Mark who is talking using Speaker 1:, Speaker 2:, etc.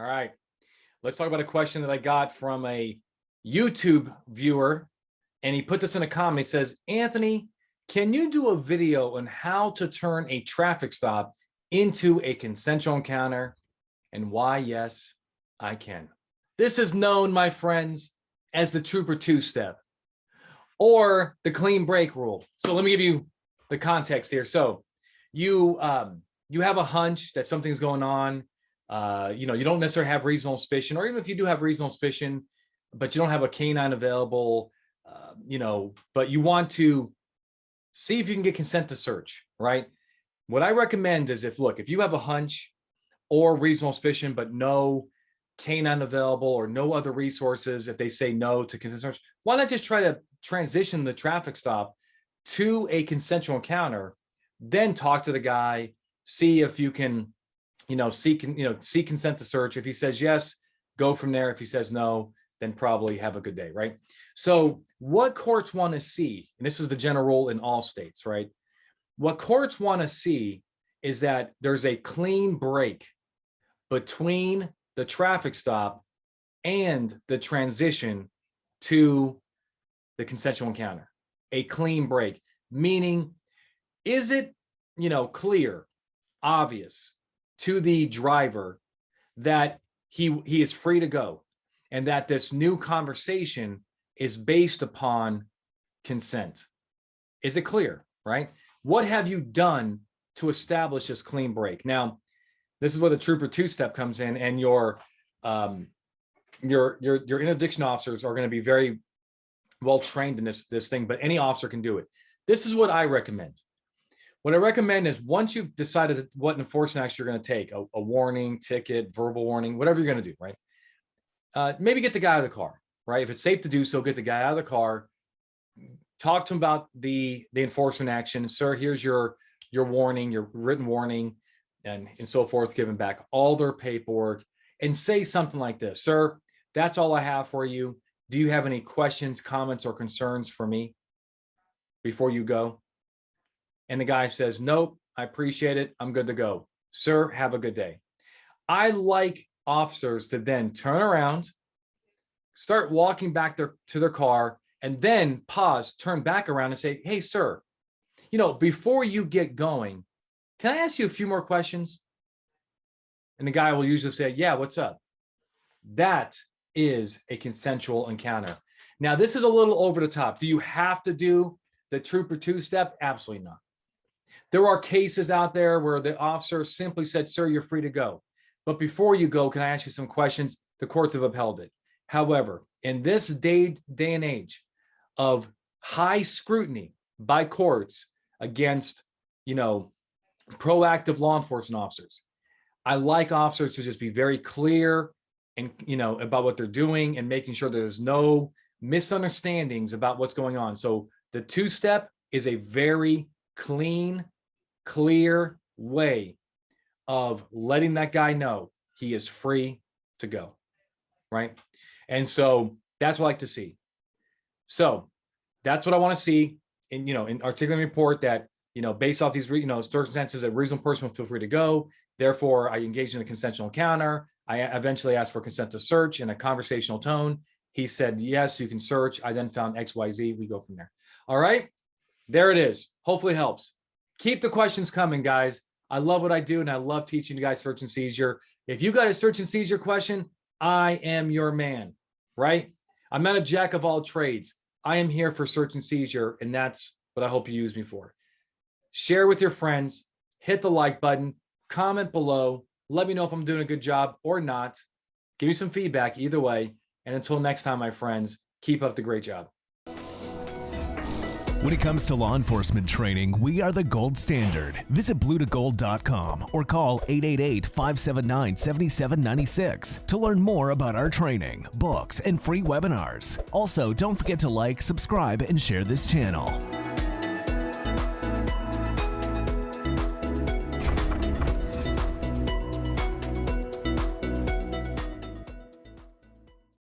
Speaker 1: All right. Let's talk about a question that I got from a YouTube viewer. And he put this in a comment. He says, Anthony, can you do a video on how to turn a traffic stop into a consensual encounter? And why, yes, I can. This is known, my friends, as the Trooper two-step or the clean break rule. So let me give you the context here. So you have a hunch that something's going on. You don't necessarily have reasonable suspicion, or even if you do have reasonable suspicion, but you don't have a canine available, but you want to see if you can get consent to search, right? What I recommend is if you have a hunch or reasonable suspicion, but no canine available or no other resources, if they say no to consent search, why not just try to transition the traffic stop to a consensual encounter, then talk to the guy, see if you can, seek consent to search. If he says yes, go from there. If he says no, then probably have a good day, right? So what courts want to see, and this is the general rule in all states, right? What courts want to see is that there's a clean break between the traffic stop and the transition to the consensual encounter. A clean break, meaning, is it, clear, obvious to the driver that he is free to go, and that this new conversation is based upon consent? Is it clear, right? What have you done to establish this clean break? Now, this is where the Trooper two-step comes in, and your interdiction officers are going to be very well trained in this thing, but any officer can do it. This is what I recommend. What I recommend is, once you've decided what enforcement action you're going to take, a warning, ticket, verbal warning, whatever you're going to do, right? Maybe get the guy out of the car, right? If it's safe to do so, get the guy out of the car, talk to him about the enforcement action. Sir, here's your warning, your written warning, and so forth. Give him back all their paperwork and say something like this: sir, that's all I have for you. Do you have any questions, comments, or concerns for me before you go? And the guy says, nope, I appreciate it, I'm good to go. Sir, have a good day. I like officers to then turn around, start walking back to their car, and then pause, turn back around and say, hey, sir, before you get going, can I ask you a few more questions? And the guy will usually say, yeah, what's up? That is a consensual encounter. Now, this is a little over the top. Do you have to do the Trooper two-step? Absolutely not. There are cases out there where the officer simply said, sir, you're free to go. But before you go, can I ask you some questions? The courts have upheld it. However, in this day and age of high scrutiny by courts against, proactive law enforcement officers, I like officers to just be very clear and, about what they're doing, and making sure there's no misunderstandings about what's going on. So the two-step is a very clean, clear way of letting that guy know he is free to go, right? And so that's what I like to see. So that's what I want to see in, in articulating report, that, based off these, circumstances, a reasonable person will feel free to go. Therefore, I engaged in a consensual encounter. I eventually asked for consent to search in a conversational tone. He said, yes, you can search. I then found XYZ. We go from there. All right. There it is. Hopefully it helps. Keep the questions coming, guys. I love what I do, and I love teaching you guys search and seizure. If you got a search and seizure question, I am your man, right? I'm not a jack of all trades. I am here for search and seizure, and that's what I hope you use me for. Share with your friends, hit the like button, comment below, let me know if I'm doing a good job or not. Give me some feedback either way. And until next time, my friends, keep up the great job.
Speaker 2: When it comes to law enforcement training, we are the gold standard. Visit bluetogold.com or call 888-579-7796 to learn more about our training, books, and free webinars. Also, don't forget to like, subscribe, and share this channel.